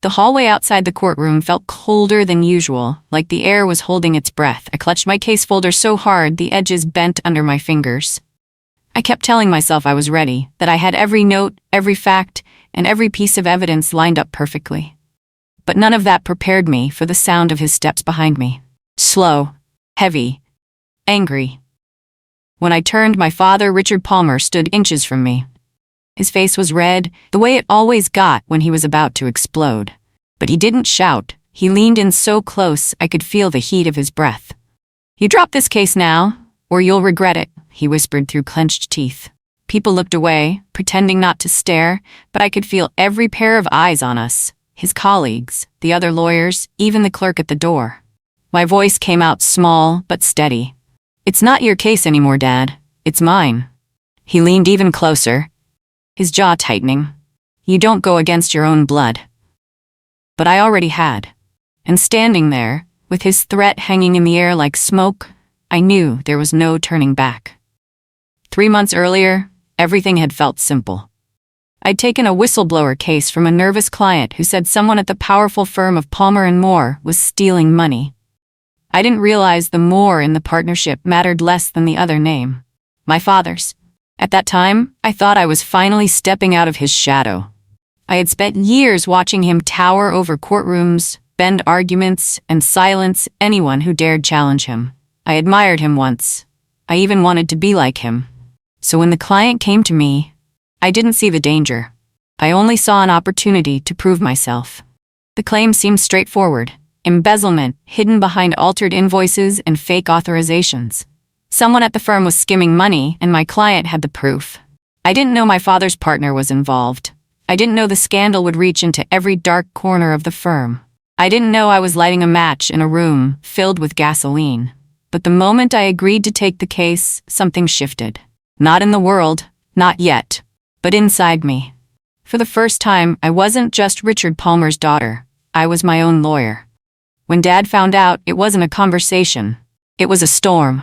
The hallway outside the courtroom felt colder than usual, like the air was holding its breath. I clutched my case folder so hard the edges bent under my fingers. I kept telling myself I was ready, that I had every note, every fact, and every piece of evidence lined up perfectly. But none of that prepared me for the sound of his steps behind me. Slow, heavy, angry. When I turned, my father, Richard Palmer, stood inches from me. His face was red, the way it always got when he was about to explode. But he didn't shout. He leaned in so close I could feel the heat of his breath. "You drop this case now, or you'll regret it," he whispered through clenched teeth. People looked away, pretending not to stare, but I could feel every pair of eyes on us. His colleagues, the other lawyers, even the clerk at the door. My voice came out small but steady. "It's not your case anymore, Dad. It's mine." He leaned even closer, his jaw tightening. "You don't go against your own blood." But I already had. And standing there, with his threat hanging in the air like smoke, I knew there was no turning back. 3 months earlier, everything had felt simple. I'd taken a whistleblower case from a nervous client who said someone at the powerful firm of Palmer & Moore was stealing money. I didn't realize the Moore in the partnership mattered less than the other name, my father's. At that time, I thought I was finally stepping out of his shadow. I had spent years watching him tower over courtrooms, bend arguments, and silence anyone who dared challenge him. I admired him once. I even wanted to be like him. So when the client came to me, I didn't see the danger. I only saw an opportunity to prove myself. The claim seemed straightforward: embezzlement hidden behind altered invoices and fake authorizations. Someone at the firm was skimming money, and my client had the proof. I didn't know my father's partner was involved. I didn't know the scandal would reach into every dark corner of the firm. I didn't know I was lighting a match in a room filled with gasoline. But the moment I agreed to take the case, something shifted. Not in the world, not yet, but inside me. For the first time, I wasn't just Richard Palmer's daughter. I was my own lawyer. When Dad found out, it wasn't a conversation. It was a storm.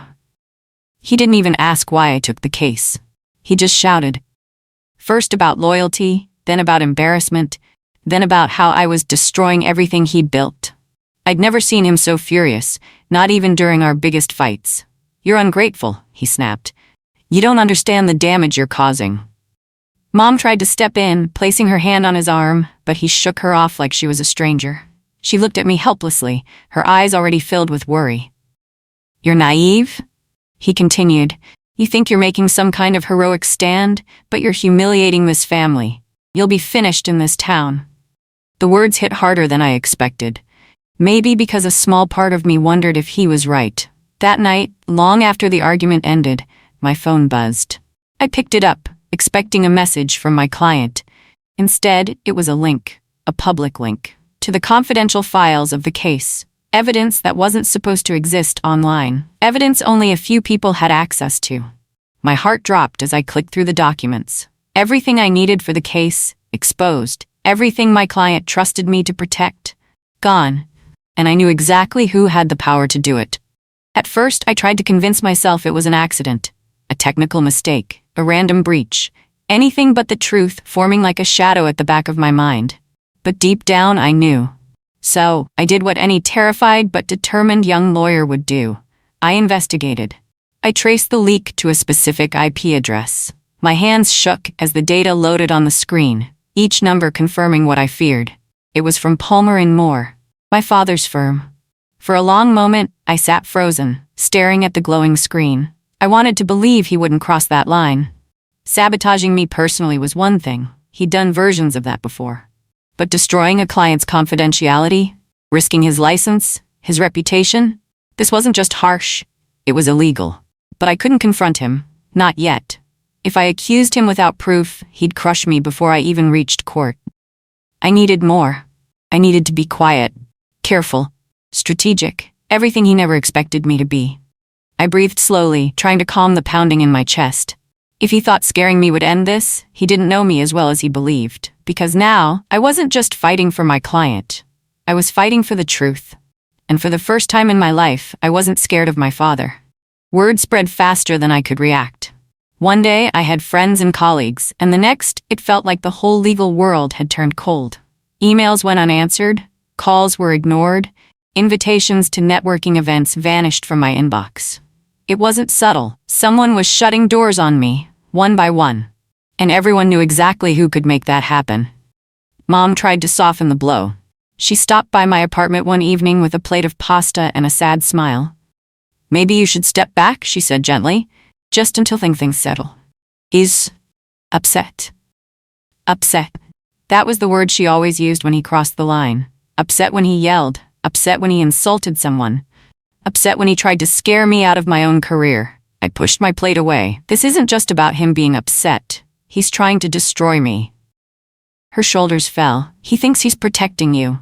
He didn't even ask why I took the case. He just shouted. First about loyalty, then about embarrassment, then about how I was destroying everything he built. I'd never seen him so furious, not even during our biggest fights. "You're ungrateful," he snapped. "You don't understand the damage you're causing." Mom tried to step in, placing her hand on his arm, but he shook her off like she was a stranger. She looked at me helplessly, her eyes already filled with worry. "You're naive?" he continued. "You think you're making some kind of heroic stand, but you're humiliating this family. You'll be finished in this town." The words hit harder than I expected. Maybe because a small part of me wondered if he was right. That night, long after the argument ended, my phone buzzed. I picked it up, expecting a message from my client. Instead, it was a link, a public link, to the confidential files of the case. Evidence that wasn't supposed to exist online. Evidence only a few people had access to. My heart dropped as I clicked through the documents. Everything I needed for the case, exposed. Everything my client trusted me to protect, gone. And I knew exactly who had the power to do it. At first, I tried to convince myself it was an accident, a technical mistake, a random breach, anything but the truth forming like a shadow at the back of my mind. But deep down, I knew. So, I did what any terrified but determined young lawyer would do. I investigated. I traced the leak to a specific IP address. My hands shook as the data loaded on the screen, each number confirming what I feared. It was from Palmer & Moore, my father's firm. For a long moment, I sat frozen, staring at the glowing screen. I wanted to believe he wouldn't cross that line. Sabotaging me personally was one thing. He'd done versions of that before. But destroying a client's confidentiality, risking his license, his reputation, this wasn't just harsh, it was illegal. But I couldn't confront him, not yet. If I accused him without proof, he'd crush me before I even reached court. I needed more. I needed to be quiet, careful, strategic, everything he never expected me to be. I breathed slowly, trying to calm the pounding in my chest. If he thought scaring me would end this, he didn't know me as well as he believed. Because now, I wasn't just fighting for my client. I was fighting for the truth. And for the first time in my life, I wasn't scared of my father. Word spread faster than I could react. One day, I had friends and colleagues, and the next, it felt like the whole legal world had turned cold. Emails went unanswered, calls were ignored, invitations to networking events vanished from my inbox. It wasn't subtle. Someone was shutting doors on me, one by one. And everyone knew exactly who could make that happen. Mom tried to soften the blow. She stopped by my apartment one evening with a plate of pasta and a sad smile. "Maybe you should step back," she said gently, "just until things settle." He's upset. Upset. That was the word she always used when he crossed the line. Upset when he yelled. Upset when he insulted someone. Upset when he tried to scare me out of my own career. I pushed my plate away. This isn't just about him being upset. He's trying to destroy me. Her shoulders fell. He thinks he's protecting you.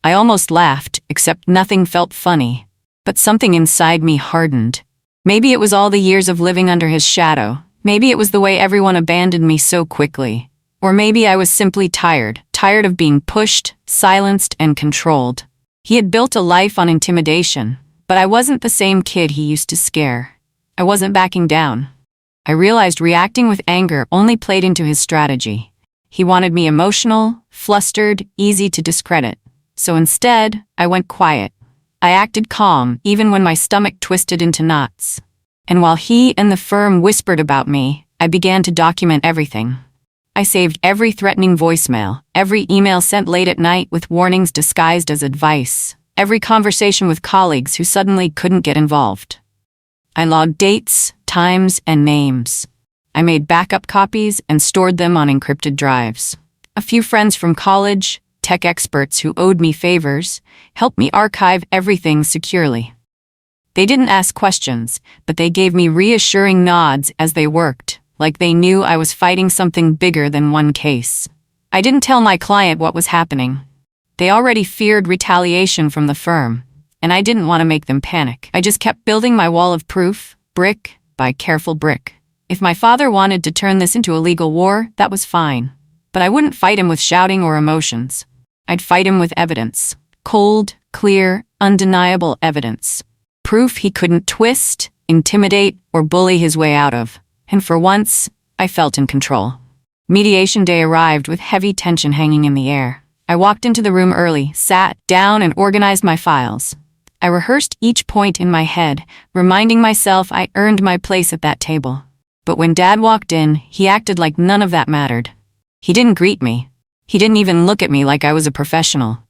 I almost laughed, except nothing felt funny. But something inside me hardened. Maybe it was all the years of living under his shadow. Maybe it was the way everyone abandoned me so quickly. Or maybe I was simply tired of being pushed, silenced, and controlled. He had built a life on intimidation, but I wasn't the same kid he used to scare. I wasn't backing down. I realized reacting with anger only played into his strategy. He wanted me emotional, flustered, easy to discredit. So instead, I went quiet. I acted calm, even when my stomach twisted into knots. And while he and the firm whispered about me, I began to document everything. I saved every threatening voicemail, every email sent late at night with warnings disguised as advice, every conversation with colleagues who suddenly couldn't get involved. I logged dates, times, and names. I made backup copies and stored them on encrypted drives. A few friends from college, tech experts who owed me favors, helped me archive everything securely. They didn't ask questions, but they gave me reassuring nods as they worked, like they knew I was fighting something bigger than one case. I didn't tell my client what was happening. They already feared retaliation from the firm, and I didn't want to make them panic. I just kept building my wall of proof, brick by careful brick. If my father wanted to turn this into a legal war, that was fine. But I wouldn't fight him with shouting or emotions. I'd fight him with evidence. Cold, clear, undeniable evidence. Proof he couldn't twist, intimidate, or bully his way out of. And for once, I felt in control. Mediation day arrived with heavy tension hanging in the air. I walked into the room early, sat down, and organized my files. I rehearsed each point in my head, reminding myself I earned my place at that table. But when Dad walked in, he acted like none of that mattered. He didn't greet me. He didn't even look at me like I was a professional.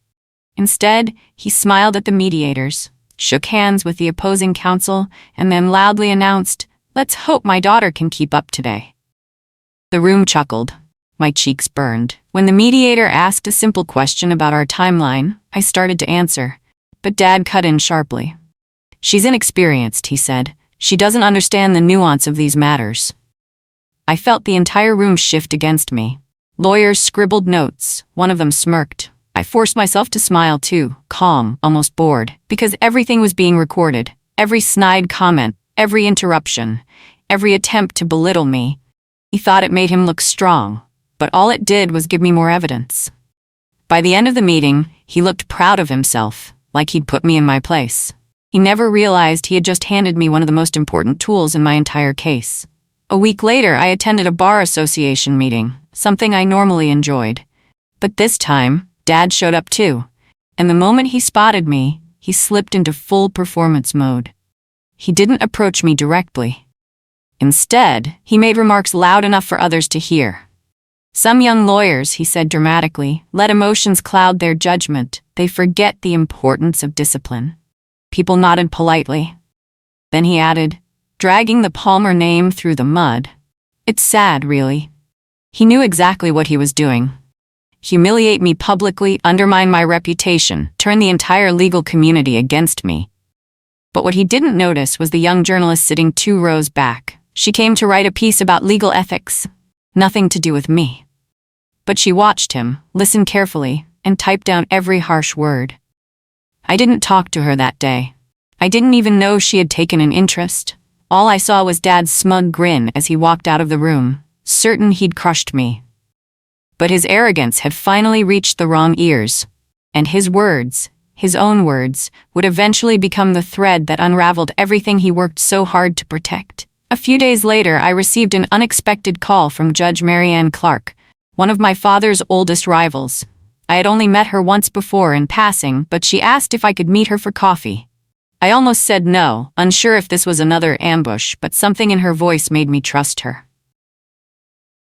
Instead, he smiled at the mediators, shook hands with the opposing counsel, and then loudly announced, "Let's hope my daughter can keep up today." The room chuckled. My cheeks burned. When the mediator asked a simple question about our timeline, I started to answer, but Dad cut in sharply. "She's inexperienced," he said. "She doesn't understand the nuance of these matters." I felt the entire room shift against me. Lawyers scribbled notes. One of them smirked. I forced myself to smile too, calm, almost bored, because everything was being recorded. Every snide comment, every interruption, every attempt to belittle me. He thought it made him look strong, but all it did was give me more evidence. By the end of the meeting, he looked proud of himself, like he'd put me in my place. He never realized he had just handed me one of the most important tools in my entire case. A week later, I attended a bar association meeting, something I normally enjoyed. But this time, Dad showed up too, and the moment he spotted me, he slipped into full performance mode. He didn't approach me directly. Instead, he made remarks loud enough for others to hear. "Some young lawyers," he said dramatically, "let emotions cloud their judgment. They forget the importance of discipline." People nodded politely. Then he added, dragging the Palmer name through the mud, "It's sad, really." He knew exactly what he was doing. Humiliate me publicly, undermine my reputation, turn the entire legal community against me. But what he didn't notice was the young journalist sitting 2 rows back. She came to write a piece about legal ethics. Nothing to do with me. But she watched him, listened carefully, and typed down every harsh word. I didn't talk to her that day. I didn't even know she had taken an interest. All I saw was Dad's smug grin as he walked out of the room, certain he'd crushed me. But his arrogance had finally reached the wrong ears, and his words, his own words, would eventually become the thread that unraveled everything he worked so hard to protect. A few days later, I received an unexpected call from Judge Marianne Clark, one of my father's oldest rivals. I had only met her once before in passing, but she asked if I could meet her for coffee. I almost said no, unsure if this was another ambush, but something in her voice made me trust her.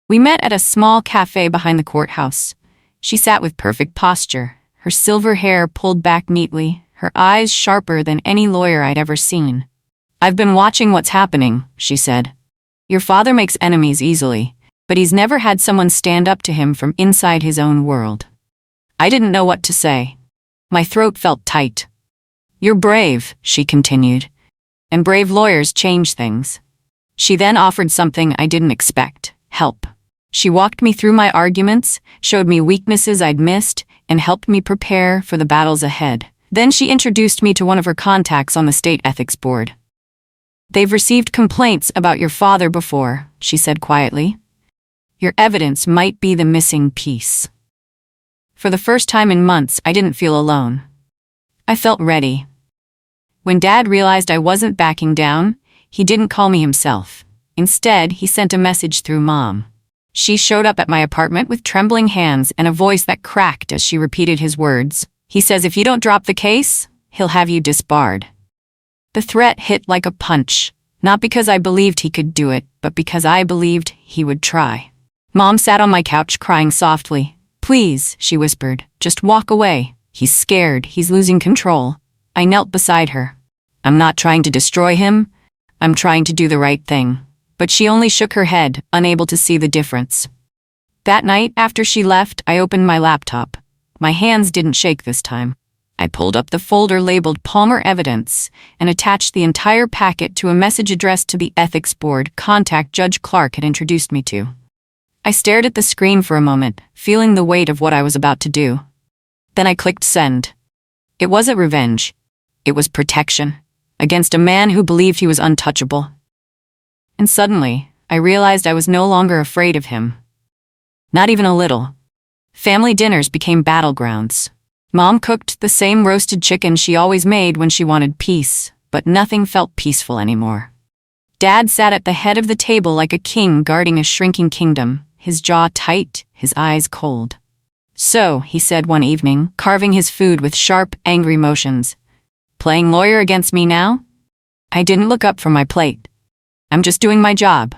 We met at a small cafe behind the courthouse. She sat with perfect posture, her silver hair pulled back neatly, her eyes sharper than any lawyer I'd ever seen. "I've been watching what's happening," she said. "Your father makes enemies easily, but he's never had someone stand up to him from inside his own world." I didn't know what to say. My throat felt tight. "You're brave," she continued, "and brave lawyers change things." She then offered something I didn't expect: help. She walked me through my arguments, showed me weaknesses I'd missed, and helped me prepare for the battles ahead. Then she introduced me to one of her contacts on the state ethics board. "They've received complaints about your father before," she said quietly. "Your evidence might be the missing piece." For the first time in months, I didn't feel alone. I felt ready. When Dad realized I wasn't backing down, he didn't call me himself. Instead, he sent a message through Mom. She showed up at my apartment with trembling hands and a voice that cracked as she repeated his words. "He says if you don't drop the case, he'll have you disbarred." The threat hit like a punch, not because I believed he could do it, but because I believed he would try. Mom sat on my couch crying softly. "Please," she whispered, "just walk away. He's scared, he's losing control." I knelt beside her. "I'm not trying to destroy him. I'm trying to do the right thing." But she only shook her head, unable to see the difference. That night, after she left, I opened my laptop. My hands didn't shake this time. I pulled up the folder labeled Palmer Evidence and attached the entire packet to a message addressed to the ethics board contact Judge Clark had introduced me to. I stared at the screen for a moment, feeling the weight of what I was about to do. Then I clicked send. It wasn't revenge. It was protection, against a man who believed he was untouchable. And suddenly, I realized I was no longer afraid of him. Not even a little. Family dinners became battlegrounds. Mom cooked the same roasted chicken she always made when she wanted peace, but nothing felt peaceful anymore. Dad sat at the head of the table like a king guarding a shrinking kingdom, his jaw tight, his eyes cold. "So," he said one evening, carving his food with sharp, angry motions, "playing lawyer against me now?" I didn't look up from my plate. "I'm just doing my job."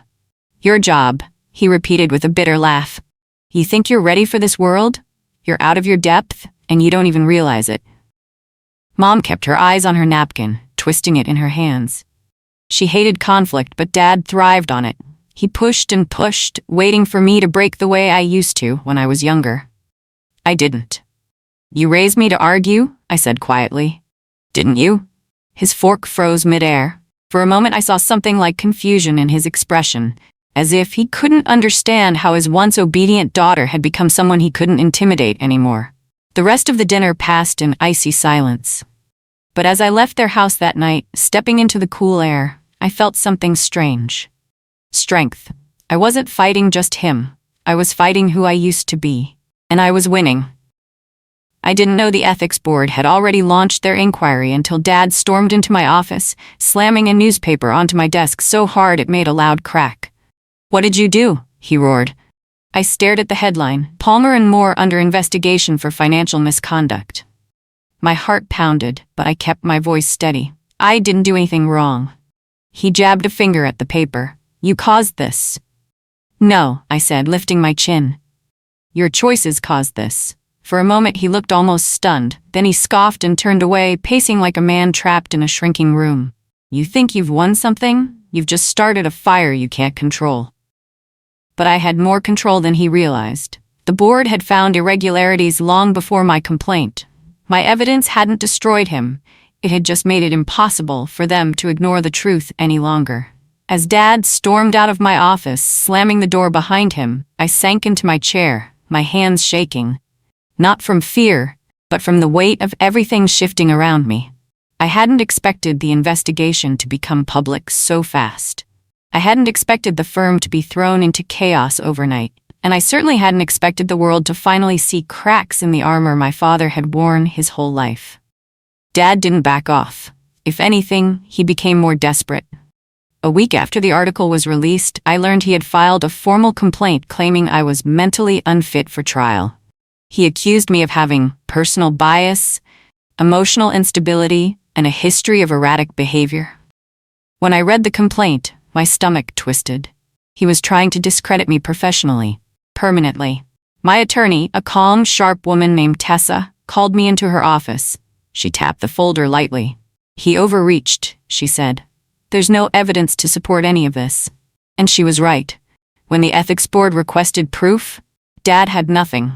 "Your job," he repeated with a bitter laugh. "You think you're ready for this world? You're out of your depth, and you don't even realize it." Mom kept her eyes on her napkin, twisting it in her hands. She hated conflict, but Dad thrived on it. He pushed and pushed, waiting for me to break the way I used to when I was younger. I didn't. "You raised me to argue," I said quietly. "Didn't you?" His fork froze midair. For a moment I saw something like confusion in his expression, as if he couldn't understand how his once obedient daughter had become someone he couldn't intimidate anymore. The rest of the dinner passed in icy silence. But as I left their house that night, stepping into the cool air, I felt something strange. Strength. I wasn't fighting just him. I was fighting who I used to be. And I was winning. I didn't know the ethics board had already launched their inquiry until Dad stormed into my office, slamming a newspaper onto my desk so hard it made a loud crack. "What did you do?" he roared. I stared at the headline, "Palmer and Moore under investigation for financial misconduct." My heart pounded, but I kept my voice steady. "I didn't do anything wrong." He jabbed a finger at the paper. "You caused this." "No," I said, lifting my chin. "Your choices caused this." For a moment he looked almost stunned, then he scoffed and turned away, pacing like a man trapped in a shrinking room. "You think you've won something? You've just started a fire you can't control." But I had more control than he realized. The board had found irregularities long before my complaint. My evidence hadn't destroyed him. It had just made it impossible for them to ignore the truth any longer. As Dad stormed out of my office, slamming the door behind him, I sank into my chair, my hands shaking. Not from fear, but from the weight of everything shifting around me. I hadn't expected the investigation to become public so fast. I hadn't expected the firm to be thrown into chaos overnight, and I certainly hadn't expected the world to finally see cracks in the armor my father had worn his whole life. Dad didn't back off. If anything, he became more desperate. A week after the article was released, I learned he had filed a formal complaint claiming I was mentally unfit for trial. He accused me of having personal bias, emotional instability, and a history of erratic behavior. When I read the complaint, my stomach twisted. He was trying to discredit me professionally, permanently. My attorney, a calm, sharp woman named Tessa, called me into her office. She tapped the folder lightly. "He overreached," she said. "There's no evidence to support any of this." And she was right. When the ethics board requested proof, Dad had nothing.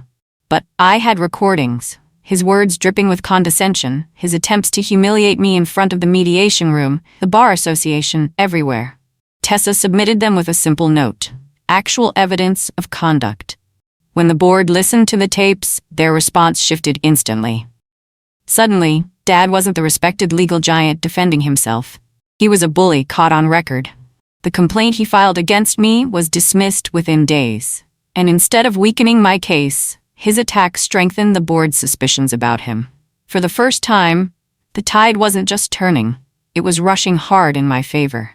But I had recordings, his words dripping with condescension, his attempts to humiliate me in front of the mediation room, the bar association, everywhere. Tessa submitted them with a simple note: actual evidence of conduct. When the board listened to the tapes, their response shifted instantly. Suddenly, Dad wasn't the respected legal giant defending himself. He was a bully caught on record. The complaint he filed against me was dismissed within days. And instead of weakening my case, his attack strengthened the board's suspicions about him. For the first time, the tide wasn't just turning, it was rushing hard in my favor.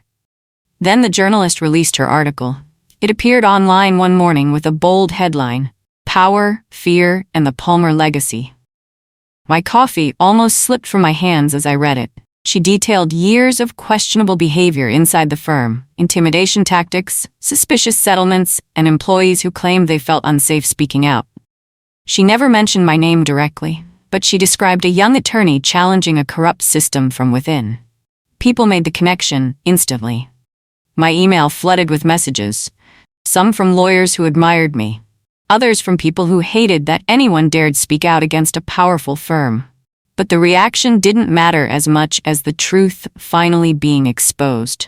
Then the journalist released her article. It appeared online one morning with a bold headline: "Power, Fear, and the Palmer Legacy." My coffee almost slipped from my hands as I read it. She detailed years of questionable behavior inside the firm, intimidation tactics, suspicious settlements, and employees who claimed they felt unsafe speaking out. She never mentioned my name directly, but she described a young attorney challenging a corrupt system from within. People made the connection instantly. My email flooded with messages, some from lawyers who admired me, others from people who hated that anyone dared speak out against a powerful firm. But the reaction didn't matter as much as the truth finally being exposed.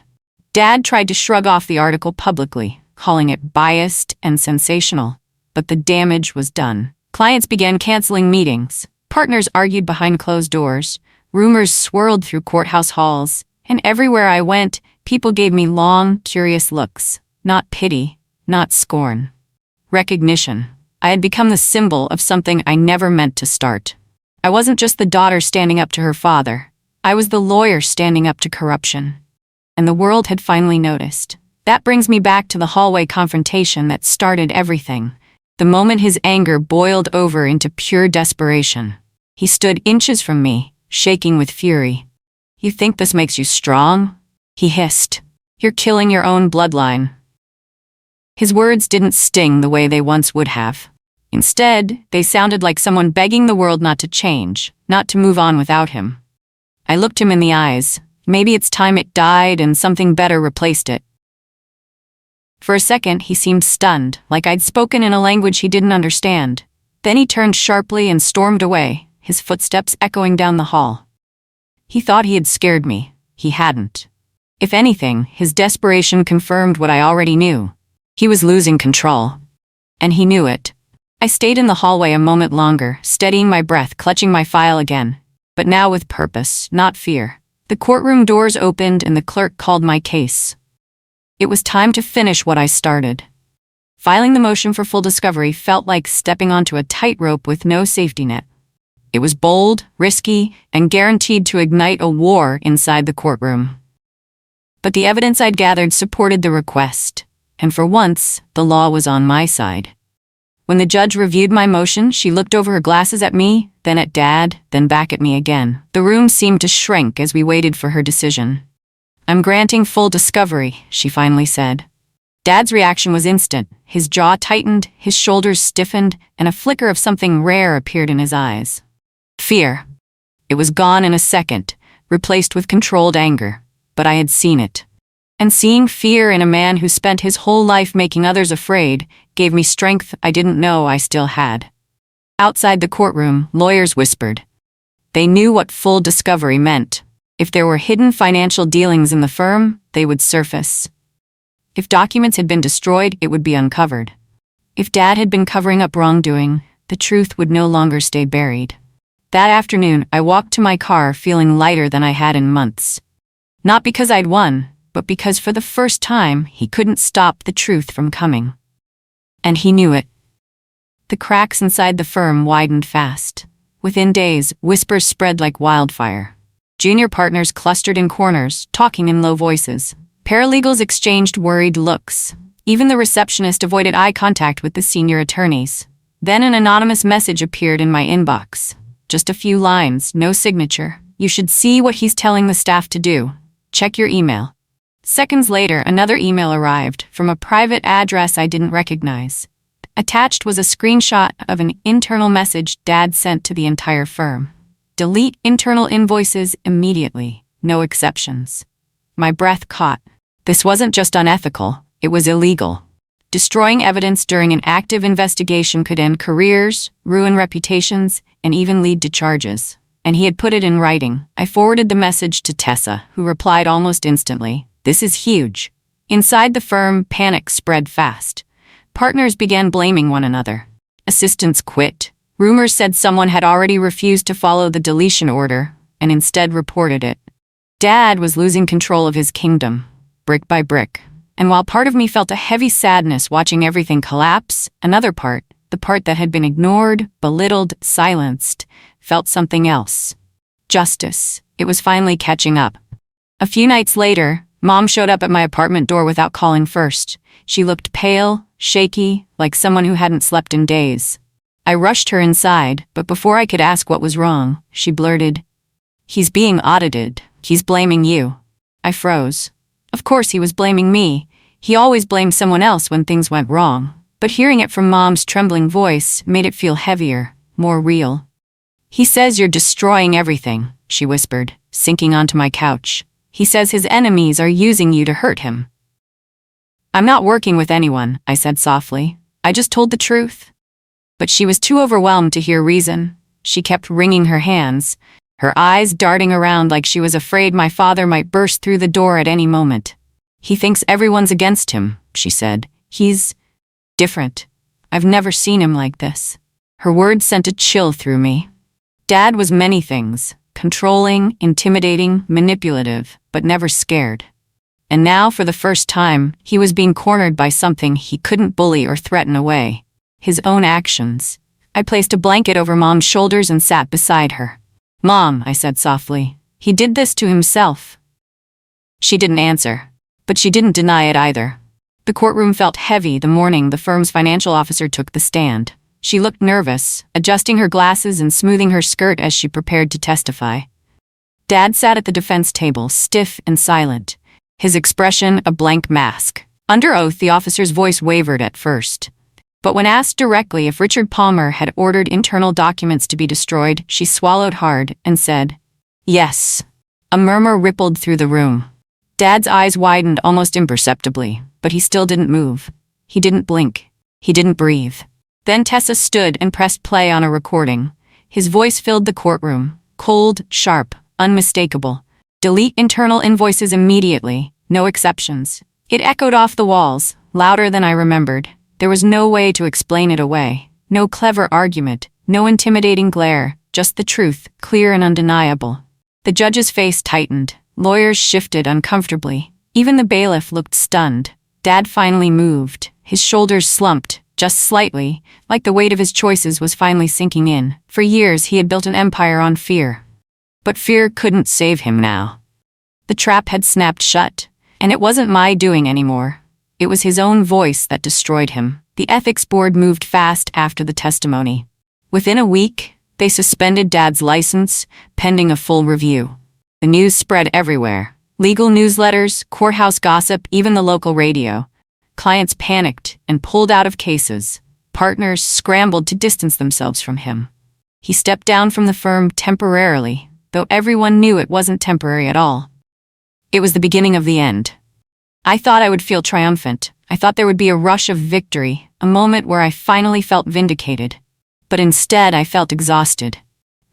Dad tried to shrug off the article publicly, calling it biased and sensational. But the damage was done. Clients began canceling meetings. Partners argued behind closed doors. Rumors swirled through courthouse halls. And everywhere I went, people gave me long, curious looks. Not pity, not scorn. Recognition. I had become the symbol of something I never meant to start. I wasn't just the daughter standing up to her father. I was the lawyer standing up to corruption. And the world had finally noticed. That brings me back to the hallway confrontation that started everything. The moment his anger boiled over into pure desperation. He stood inches from me, shaking with fury. "You think this makes you strong?" he hissed. "You're killing your own bloodline." His words didn't sting the way they once would have. Instead, they sounded like someone begging the world not to change, not to move on without him. I looked him in the eyes. Maybe it's time it died and something better replaced it. For a second, he seemed stunned, like I'd spoken in a language he didn't understand. Then he turned sharply and stormed away, his footsteps echoing down the hall. He thought he had scared me. He hadn't. If anything, his desperation confirmed what I already knew. He was losing control. And he knew it. I stayed in the hallway a moment longer, steadying my breath, clutching my file again. But now with purpose, not fear. The courtroom doors opened and the clerk called my case. It was time to finish what I started. Filing the motion for full discovery felt like stepping onto a tightrope with no safety net. It was bold, risky, and guaranteed to ignite a war inside the courtroom. But the evidence I'd gathered supported the request, and for once, the law was on my side. When the judge reviewed my motion, she looked over her glasses at me, then at Dad, then back at me again. The room seemed to shrink as we waited for her decision. "I'm granting full discovery," she finally said. Dad's reaction was instant. His jaw tightened, his shoulders stiffened, and a flicker of something rare appeared in his eyes. Fear. It was gone in a second, replaced with controlled anger. But I had seen it. And seeing fear in a man who spent his whole life making others afraid gave me strength I didn't know I still had. Outside the courtroom, lawyers whispered. They knew what full discovery meant. If there were hidden financial dealings in the firm, they would surface. If documents had been destroyed, it would be uncovered. If Dad had been covering up wrongdoing, the truth would no longer stay buried. That afternoon, I walked to my car feeling lighter than I had in months. Not because I'd won, but because for the first time, he couldn't stop the truth from coming. And he knew it. The cracks inside the firm widened fast. Within days, whispers spread like wildfire. Junior partners clustered in corners, talking in low voices. Paralegals exchanged worried looks. Even the receptionist avoided eye contact with the senior attorneys. Then an anonymous message appeared in my inbox. Just a few lines, no signature. You should see what he's telling the staff to do. Check your email. Seconds later, another email arrived from a private address I didn't recognize. Attached was a screenshot of an internal message Dad sent to the entire firm. Delete internal invoices immediately. No exceptions. My breath caught. This wasn't just unethical, it was illegal. Destroying evidence during an active investigation could end careers, ruin reputations, and even lead to charges. And he had put it in writing. I forwarded the message to Tessa, who replied almost instantly. This is huge. Inside the firm, panic spread fast. Partners began blaming one another. Assistants quit. Rumors said someone had already refused to follow the deletion order and instead reported it. Dad was losing control of his kingdom, brick by brick. And while part of me felt a heavy sadness watching everything collapse, another part, the part that had been ignored, belittled, silenced, felt something else. Justice. It was finally catching up. A few nights later, Mom showed up at my apartment door without calling first. She looked pale, shaky, like someone who hadn't slept in days. I rushed her inside, but before I could ask what was wrong, she blurted, "He's being audited. He's blaming you." I froze. Of course he was blaming me. He always blamed someone else when things went wrong. But hearing it from Mom's trembling voice made it feel heavier, more real. "He says you're destroying everything," she whispered, sinking onto my couch. "He says his enemies are using you to hurt him." "I'm not working with anyone," I said softly. "I just told the truth." But she was too overwhelmed to hear reason. She kept wringing her hands, her eyes darting around like she was afraid my father might burst through the door at any moment. "He thinks everyone's against him," she said. "He's different. I've never seen him like this." Her words sent a chill through me. Dad was many things, controlling, intimidating, manipulative, but never scared. And now, for the first time, he was being cornered by something he couldn't bully or threaten away. His own actions. I placed a blanket over Mom's shoulders and sat beside her. "Mom," I said softly, "he did this to himself." She didn't answer, but she didn't deny it either. The courtroom felt heavy the morning the firm's financial officer took the stand. She looked nervous, adjusting her glasses and smoothing her skirt as she prepared to testify. Dad sat at the defense table, stiff and silent, his expression a blank mask. Under oath, the officer's voice wavered at first. But when asked directly if Richard Palmer had ordered internal documents to be destroyed, she swallowed hard and said, "Yes." A murmur rippled through the room. Dad's eyes widened almost imperceptibly, but he still didn't move. He didn't blink. He didn't breathe. Then Tessa stood and pressed play on a recording. His voice filled the courtroom, cold, sharp, unmistakable. "Delete internal invoices immediately, no exceptions." It echoed off the walls, louder than I remembered. There was no way to explain it away. No clever argument, no intimidating glare, just the truth, clear and undeniable. The judge's face tightened. Lawyers shifted uncomfortably. Even the bailiff looked stunned. Dad finally moved. His shoulders slumped, just slightly, like the weight of his choices was finally sinking in. For years he had built an empire on fear. But fear couldn't save him now. The trap had snapped shut, and it wasn't my doing anymore. It was his own voice that destroyed him. The ethics board moved fast after the testimony. Within a week, they suspended Dad's license, pending a full review. The news spread everywhere. Legal newsletters, courthouse gossip, even the local radio. Clients panicked and pulled out of cases. Partners scrambled to distance themselves from him. He stepped down from the firm temporarily, though everyone knew it wasn't temporary at all. It was the beginning of the end. I thought I would feel triumphant. I thought there would be a rush of victory, a moment where I finally felt vindicated. But instead, I felt exhausted.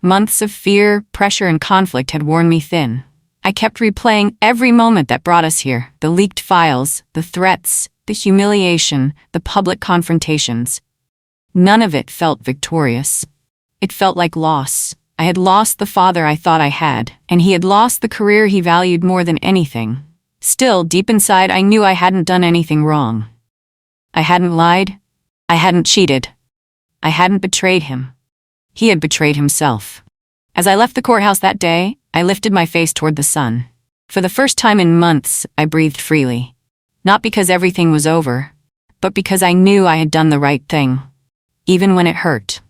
Months of fear, pressure, and conflict had worn me thin. I kept replaying every moment that brought us here, the leaked files, the threats, the humiliation, the public confrontations. None of it felt victorious. It felt like loss. I had lost the father I thought I had, and he had lost the career he valued more than anything. Still, deep inside, I knew I hadn't done anything wrong. I hadn't lied. I hadn't cheated. I hadn't betrayed him. He had betrayed himself. As I left the courthouse that day, I lifted my face toward the sun. For the first time in months, I breathed freely. Not because everything was over, but because I knew I had done the right thing. even when it hurt.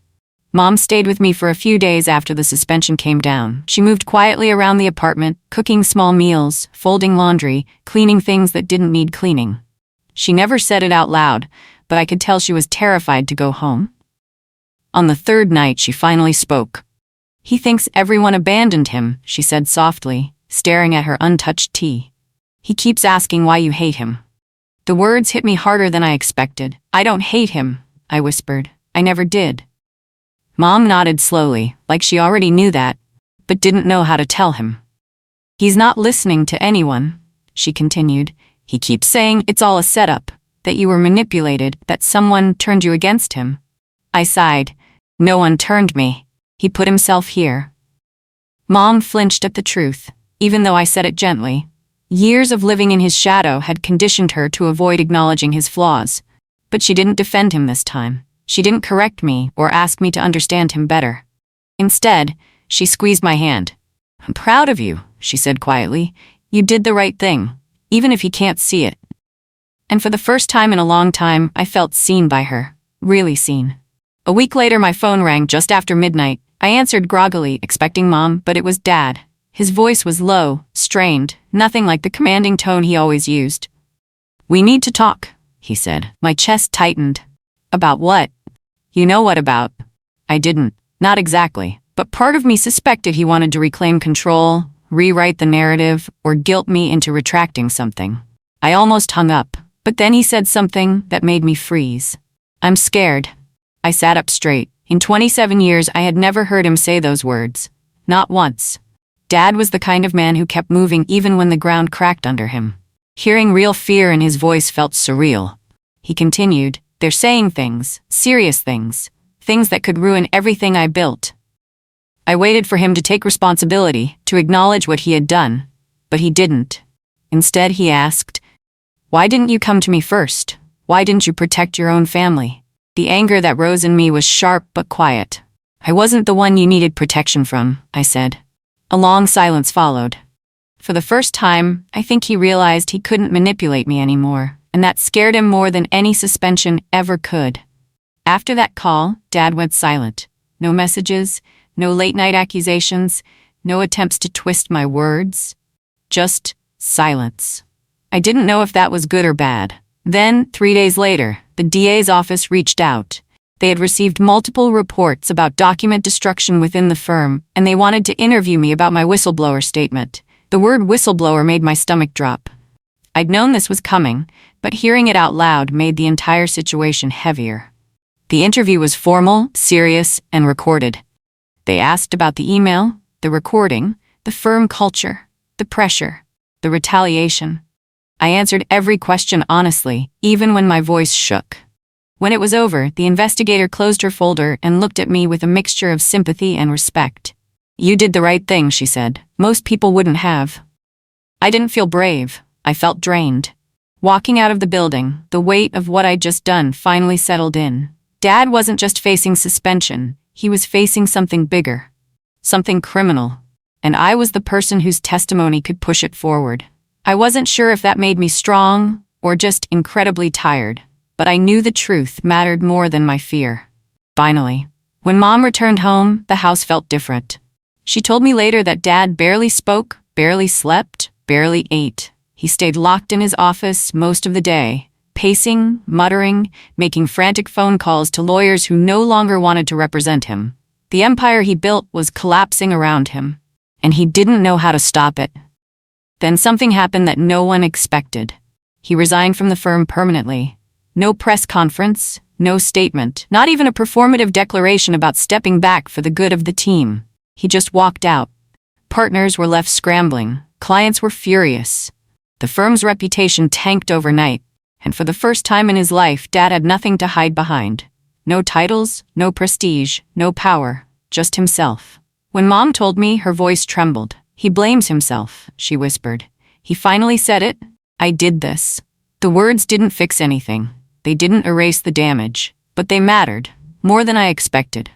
Mom stayed with me for a few days after the suspension came down. She moved quietly around the apartment, cooking small meals, folding laundry, cleaning things that didn't need cleaning. She never said it out loud, but I could tell she was terrified to go home. On the third night, she finally spoke. "He thinks everyone abandoned him," she said softly, staring at her untouched tea. "He keeps asking why you hate him." The words hit me harder than I expected. "I don't hate him," I whispered. "I never did." Mom nodded slowly, like she already knew that, but didn't know how to tell him. "He's not listening to anyone," she continued. "He keeps saying it's all a setup, that you were manipulated, that someone turned you against him." I sighed. "No one turned me. He put himself here." Mom flinched at the truth, even though I said it gently. Years of living in his shadow had conditioned her to avoid acknowledging his flaws. But she didn't defend him this time. She didn't correct me or ask me to understand him better. Instead, she squeezed my hand. "I'm proud of you," she said quietly. "You did the right thing, even if he can't see it." And for the first time in a long time, I felt seen by her. Really seen. A week later, my phone rang just after midnight. I answered groggily, expecting Mom, but it was Dad. His voice was low, strained, nothing like the commanding tone he always used. "We need to talk," he said. My chest tightened. "About what?" "You know what about." I didn't. Not exactly. But part of me suspected he wanted to reclaim control, rewrite the narrative, or guilt me into retracting something. I almost hung up, but then he said something that made me freeze. "I'm scared." I sat up straight. In 27 years, I had never heard him say those words. Not once. Dad was the kind of man who kept moving even when the ground cracked under him. Hearing real fear in his voice felt surreal. He continued, "They're saying things, serious things, things that could ruin everything I built." I waited for him to take responsibility, to acknowledge what he had done, but he didn't. Instead, he asked, "Why didn't you come to me first? Why didn't you protect your own family?" The anger that rose in me was sharp but quiet. "I wasn't the one you needed protection from," I said. A long silence followed. For the first time, I think he realized he couldn't manipulate me anymore, and that scared him more than any suspension ever could. After that call, Dad went silent. No messages, no late-night accusations, no attempts to twist my words. Just silence. I didn't know if that was good or bad. Then, 3 days later, the DA's office reached out. They had received multiple reports about document destruction within the firm, and they wanted to interview me about my whistleblower statement. The word whistleblower made my stomach drop. I'd known this was coming, but hearing it out loud made the entire situation heavier. The interview was formal, serious, and recorded. They asked about the email, the recording, the firm culture, the pressure, the retaliation. I answered every question honestly, even when my voice shook. When it was over, the investigator closed her folder and looked at me with a mixture of sympathy and respect. "You did the right thing," she said. "Most people wouldn't have." I didn't feel brave. I felt drained. Walking out of the building, the weight of what I'd just done finally settled in. Dad wasn't just facing suspension, he was facing something bigger. Something criminal. And I was the person whose testimony could push it forward. I wasn't sure if that made me strong or just incredibly tired, but I knew the truth mattered more than my fear. Finally, when Mom returned home, the house felt different. She told me later that Dad barely spoke, barely slept, barely ate. He stayed locked in his office most of the day, pacing, muttering, making frantic phone calls to lawyers who no longer wanted to represent him. The empire he built was collapsing around him, and he didn't know how to stop it. Then something happened that no one expected. He resigned from the firm permanently. No press conference, no statement, not even a performative declaration about stepping back for the good of the team. He just walked out. Partners were left scrambling. Clients were furious. The firm's reputation tanked overnight, and for the first time in his life, Dad had nothing to hide behind. No titles, no prestige, no power, just himself. When Mom told me, her voice trembled. "He blames himself," she whispered. "He finally said it. I did this." The words didn't fix anything. They didn't erase the damage, but they mattered, more than I expected.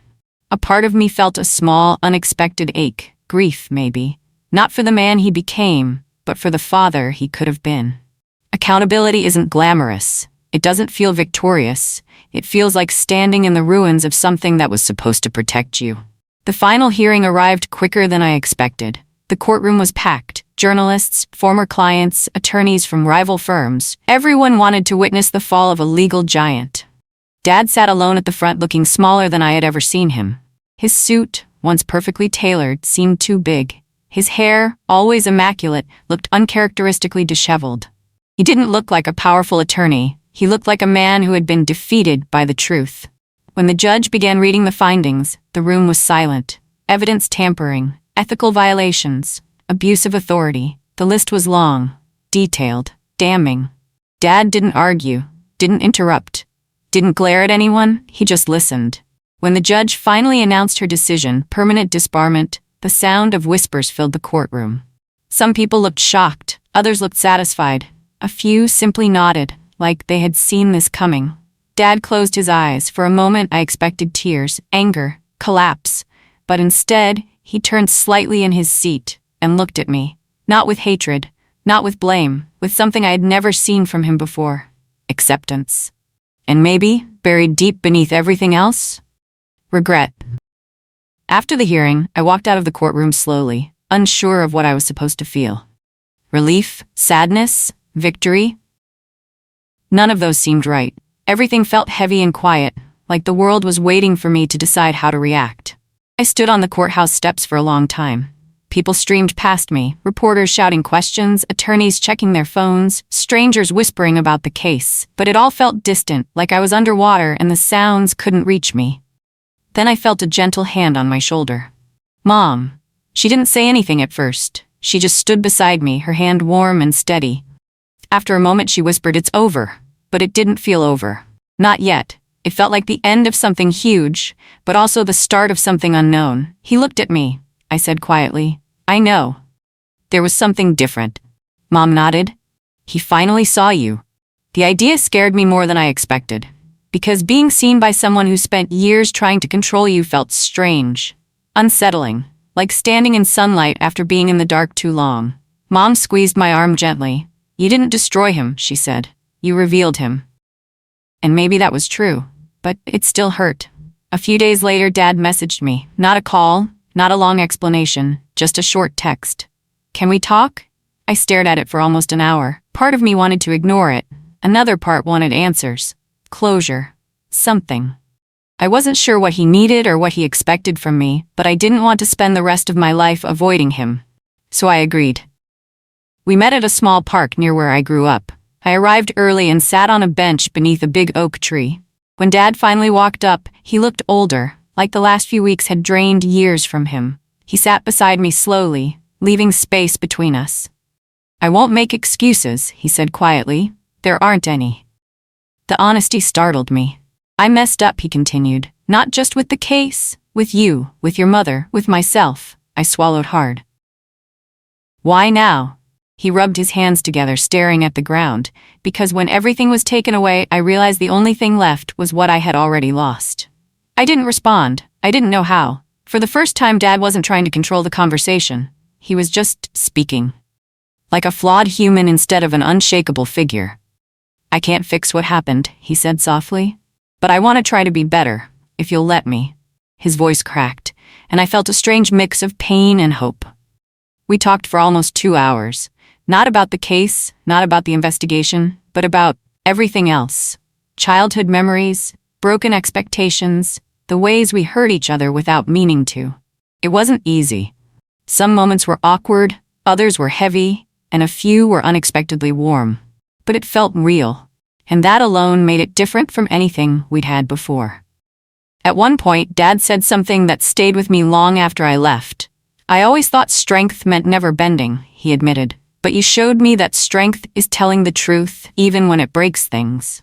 A part of me felt a small, unexpected ache, grief maybe, not for the man he became, but for the father he could have been. Accountability isn't glamorous. It doesn't feel victorious. It feels like standing in the ruins of something that was supposed to protect you. The final hearing arrived quicker than I expected. The courtroom was packed. Journalists, former clients, attorneys from rival firms. Everyone wanted to witness the fall of a legal giant. Dad sat alone at the front, looking smaller than I had ever seen him. His suit, once perfectly tailored, seemed too big. His hair, always immaculate, looked uncharacteristically disheveled. He didn't look like a powerful attorney. He looked like a man who had been defeated by the truth. When the judge began reading the findings, the room was silent. Evidence tampering, ethical violations, abuse of authority. The list was long, detailed, damning. Dad didn't argue, didn't interrupt, didn't glare at anyone. He just listened. When the judge finally announced her decision, permanent disbarment, the sound of whispers filled the courtroom. Some people looked shocked, others looked satisfied. A few simply nodded, like they had seen this coming. Dad closed his eyes. For a moment I expected tears, anger, collapse. But instead, he turned slightly in his seat and looked at me. Not with hatred, not with blame, with something I had never seen from him before. Acceptance. And maybe, buried deep beneath everything else, regret. After the hearing, I walked out of the courtroom slowly, unsure of what I was supposed to feel. Relief, sadness, victory? None of those seemed right. Everything felt heavy and quiet, like the world was waiting for me to decide how to react. I stood on the courthouse steps for a long time. People streamed past me, reporters shouting questions, attorneys checking their phones, strangers whispering about the case, but it all felt distant, like I was underwater and the sounds couldn't reach me. Then I felt a gentle hand on my shoulder. Mom. She didn't say anything at first. She just stood beside me, her hand warm and steady. After a moment she whispered, "It's over." But it didn't feel over. Not yet. It felt like the end of something huge, but also the start of something unknown. He looked at me. I said quietly, "I know." There was something different. Mom nodded. "He finally saw you." The idea scared me more than I expected, because being seen by someone who spent years trying to control you felt strange, unsettling, like standing in sunlight after being in the dark too long. Mom squeezed my arm gently. "You didn't destroy him," she said. "You revealed him." And maybe that was true, but it still hurt. A few days later, Dad messaged me. Not a call, not a long explanation, just a short text. "Can we talk?" I stared at it for almost an hour. Part of me wanted to ignore it. Another part wanted answers. Closure. Something. I wasn't sure what he needed or what he expected from me, but I didn't want to spend the rest of my life avoiding him. So I agreed. We met at a small park near where I grew up. I arrived early and sat on a bench beneath a big oak tree. When Dad finally walked up, he looked older, like the last few weeks had drained years from him. He sat beside me slowly, leaving space between us. "I won't make excuses," he said quietly. "There aren't any." The honesty startled me. "I messed up," he continued. "Not just with the case, with you, with your mother, with myself." I swallowed hard. "Why now?" He rubbed his hands together, staring at the ground, because when everything was taken away, I realized the only thing left was what I had already lost. I didn't respond. I didn't know how. For the first time, Dad wasn't trying to control the conversation. He was just speaking. Like a flawed human instead of an unshakable figure. "I can't fix what happened," he said softly. "But I want to try to be better, if you'll let me." His voice cracked, and I felt a strange mix of pain and hope. We talked for almost 2 hours. Not about the case, not about the investigation, but about everything else. Childhood memories, broken expectations, the ways we hurt each other without meaning to. It wasn't easy. Some moments were awkward, others were heavy, and a few were unexpectedly warm. But it felt real, and that alone made it different from anything we'd had before. At one point, Dad said something that stayed with me long after I left. "I always thought strength meant never bending," he admitted. "But you showed me that strength is telling the truth, even when it breaks things."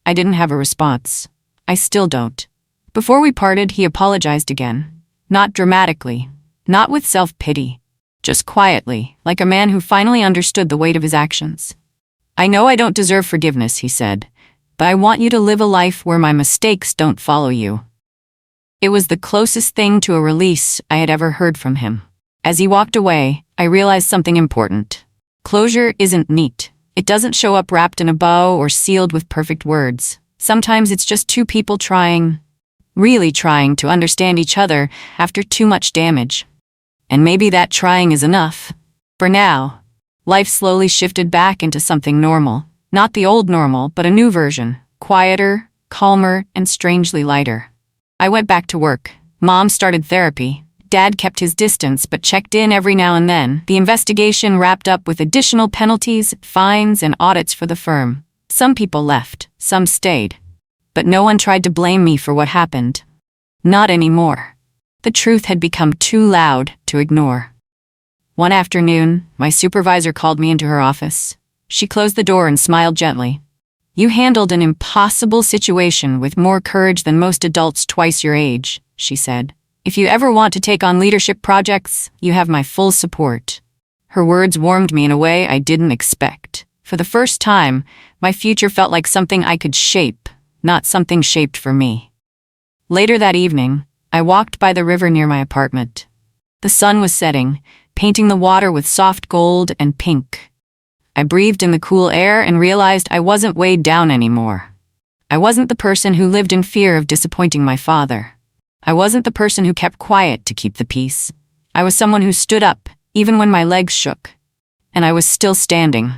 I didn't have a response. I still don't. Before we parted, he apologized again. Not dramatically, not with self-pity, just quietly, like a man who finally understood the weight of his actions. "I know I don't deserve forgiveness," he said, "but I want you to live a life where my mistakes don't follow you." It was the closest thing to a release I had ever heard from him. As he walked away, I realized something important. Closure isn't neat. It doesn't show up wrapped in a bow or sealed with perfect words. Sometimes it's just two people trying, really trying to understand each other after too much damage. And maybe that trying is enough. For now, life slowly shifted back into something normal. Not the old normal, but a new version. Quieter, calmer, and strangely lighter. I went back to work. Mom started therapy. Dad kept his distance but checked in every now and then. The investigation wrapped up with additional penalties, fines, and audits for the firm. Some people left, some stayed. But no one tried to blame me for what happened. Not anymore. The truth had become too loud to ignore. One afternoon, my supervisor called me into her office. She closed the door and smiled gently. "You handled an impossible situation with more courage than most adults twice your age," she said. "If you ever want to take on leadership projects, you have my full support." Her words warmed me in a way I didn't expect. For the first time, my future felt like something I could shape, not something shaped for me. Later that evening, I walked by the river near my apartment. The sun was setting, painting the water with soft gold and pink. I breathed in the cool air and realized I wasn't weighed down anymore. I wasn't the person who lived in fear of disappointing my father. I wasn't the person who kept quiet to keep the peace. I was someone who stood up, even when my legs shook. And I was still standing.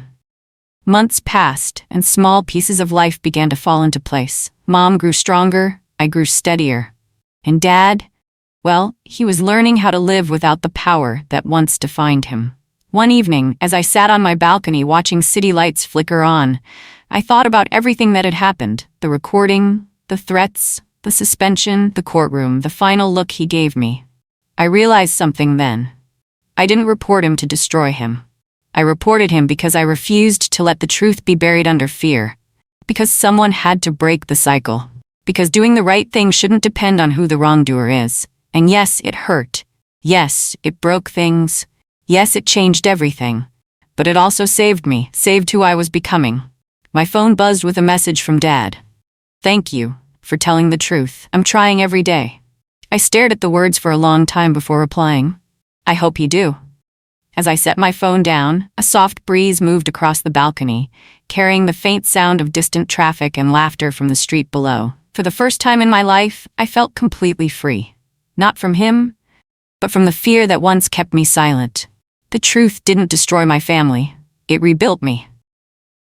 Months passed, and small pieces of life began to fall into place. Mom grew stronger, I grew steadier. And Dad, well, he was learning how to live without the power that once defined him. One evening, as I sat on my balcony watching city lights flicker on, I thought about everything that had happened. The recording, the threats, the suspension, the courtroom, the final look he gave me. I realized something then. I didn't report him to destroy him. I reported him because I refused to let the truth be buried under fear. Because someone had to break the cycle. Because doing the right thing shouldn't depend on who the wrongdoer is. And yes, it hurt. Yes, it broke things. Yes, it changed everything. But it also saved me, saved who I was becoming. My phone buzzed with a message from Dad. "Thank you for telling the truth. I'm trying every day." I stared at the words for a long time before replying. "I hope you do." As I set my phone down, a soft breeze moved across the balcony, carrying the faint sound of distant traffic and laughter from the street below. For the first time in my life, I felt completely free. Not from him, but from the fear that once kept me silent. The truth didn't destroy my family. It rebuilt me.